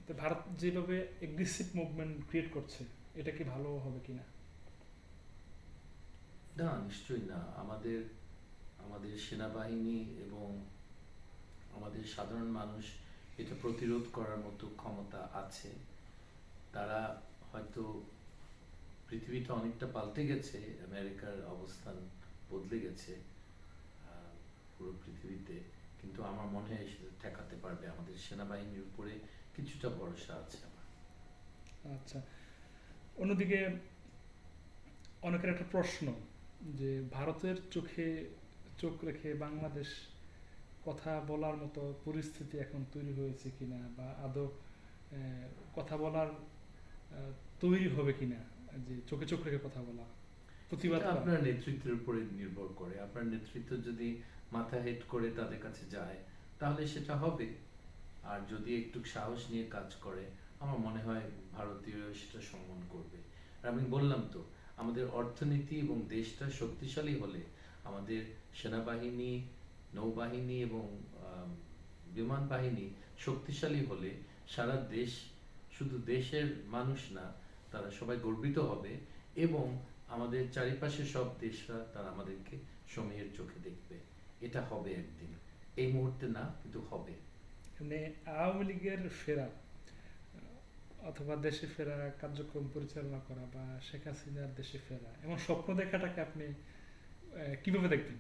তো ভারত যেভাবে aggressive movement create করছে, এটা কি ভালো হবে কিনা? না, নিশ্চয়ই না। আমাদের আমাদের সেনাবাহিনী এবং আমাদের সাধারণ মানুষ এটা প্রতিরোধ করার মতো ক্ষমতা আছে। তারা হয়তো, পৃথিবীটা অনেকটা পাল্টে গেছে, আমেরিকার অবস্থান বদলে গেছে পুরো পৃথিবীতে, কিন্তু আমার মনে হয় সেটা ঠেকাতে পারবে। আমাদের সেনাবাহিনীর উপরে কিছুটা ভরসা আছে আমার। আচ্ছা, অন্যদিকে অনেকের একটা প্রশ্ন যে ভারতের চোখে চোখ রেখে বাংলাদেশ কথা বলার মতো পরিস্থিতি এখন তৈরি হয়েছে কিনা, বা আদৌ কথা বলার তৈরি হবে কিনা, যে চোখে চোখ রেখে কথা বলা, প্রতিবাদ এটা করা। আপনার নেতৃত্বের উপরে নির্ভর করে। আপনার নেতৃত্ব যদি মাথা হেট করে তাদের কাছে যায়, তাহলে সেটা হবে। আর যদি একটু সাহস নিয়ে কাজ করে, আমার মনে হয় ভারতীয় সেটা সম্মান করবে। আর আমি বললাম তো, আমাদের অর্থনীতি এবং দেশটা শক্তিশালী হলে, আমাদের সেনাবাহিনী, নৌবাহিনী এবং আম, বিমান বাহিনী শক্তিশালী হলে, সারা দেশ, শুধু দেশের মানুষ না, তারা সবাই গর্বিত হবে। এবং আমাদের চারিপাশে সব দেশরা তারা আমাদেরকে সমীহের চোখে দেখবে। এটা হবে একদিন, এই মুহূর্তে না, কিন্তু হবে। মানে আওয়ামী লীগের ফেরা অথবা দেশে ফেরা কার্যক্রম পরিচালনা করা, বা শেখ হাসিনার দেশে ফেরা, এমন স্বপ্ন দেখাটাকে আপনি কিভাবে দেখবেন?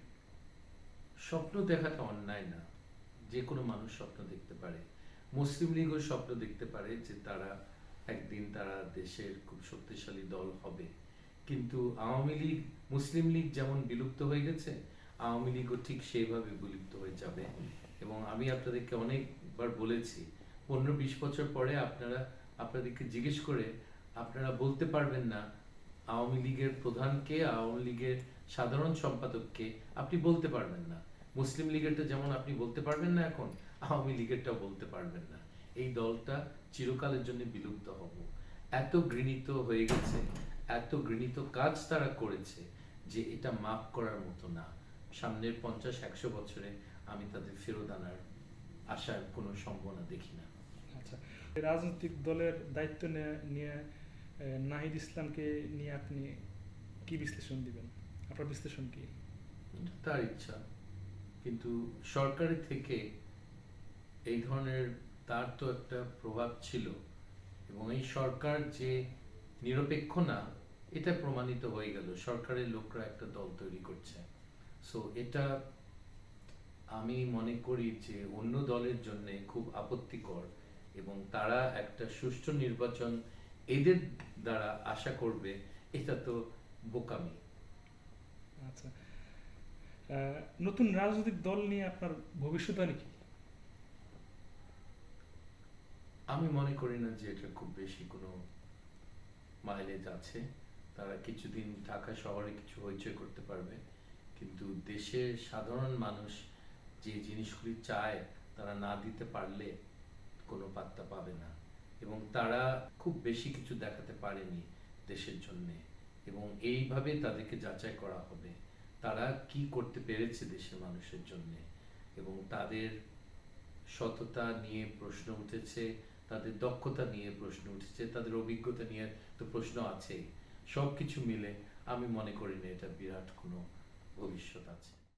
স্বপ্ন দেখাটা অন্যায় না। যে কোনো মানুষ স্বপ্ন দেখতে পারে। মুসলিম লীগও স্বপ্ন দেখতে পারে যে তারা একদিন তারা দেশের খুব শক্তিশালী দল হবে। কিন্তু আওয়ামী লীগ, মুসলিম লীগ যেমন বিলুপ্ত হয়ে গেছে, আওয়ামী লীগও ঠিক সেইভাবে বিলুপ্ত হয়ে যাবে। এবং আমি আপনাদেরকে অনেকবার বলেছি, 15-20 বছর পরে আপনারা আপনাদেরকে জিজ্ঞেস করে আপনারা বলতে পারবেন না আওয়ামী লীগের প্রধানকে, আওয়ামী লীগের সাধারণ সম্পাদককে আপনি বলতে পারবেন না। মুসলিম লীগেরটা যেমন আপনি বলতে পারবেন না এখন, আওয়ামী লীগেরটাও বলতে পারবেন না। এই দলটা চিরকালের জন্য বিলুপ্ত হব। এত ঘৃণিত হয়ে গেছে, এত ঘৃণিত কাজ তারা করেছে যে এটা মাফ করার মতো না। সামনের 50-100 বছরে আমি তাদের ফেরত আনার আসার কোনো সম্ভাবনা দেখি না। আচ্ছা, রাজনৈতিক দলের দায়িত্ব নিয়ে নাহিদ ইসলামকে নিয়ে আপনি কি বিশ্লেষণ দিবেন? আপনার বিশ্লেষণ কি? এটা তার ইচ্ছা, কিন্তু সরকারের থেকে এই ধরনের, তার তো একটা প্রভাব ছিল। এবং এই সরকার যে নিরপেক্ষ না, এটা প্রমাণিত হয়ে গেল। সরকারের লোকরা একটা দল তৈরি করছে। সো এটা আমি মনে করি যে অন্য দলের জন্য খুব আপত্তিকর। এবং তারা একটা সুষ্ঠু নির্বাচন এদের দ্বারা আশা করবে, এটা তো বোকামি। আচ্ছা, নতুন রাজনৈতিক দল নিয়ে আপনার ভবিষ্যৎবাণী কি? আমি মনে করি না যে এটা খুব বেশি কোনো মাইলেজ আছে। তারা কিছুদিন ঢাকা শহরে কিছু হইচই করতে পারবে, কিন্তু দেশের সাধারণ মানুষ যে জিনিসগুলি চায় তারা না দিতে পারলে কোনো পাত্তা পাবে না। এবং তারা খুব বেশি কিছু দেখাতে পারেনি দেশের জন্যে। এবং এইভাবে তাদেরকে যাচাই করা হবে তারা কি করতে পেরেছে দেশের মানুষের জন্যে। এবং তাদের সততা নিয়ে প্রশ্ন উঠেছে, তাদের দক্ষতা নিয়ে প্রশ্ন উঠেছে, তাদের অভিজ্ঞতা নিয়ে তো প্রশ্ন আছেই। সব কিছু মিলে আমি মনে করি না এটা বিরাট কোনো ভবিষ্যৎ আছে।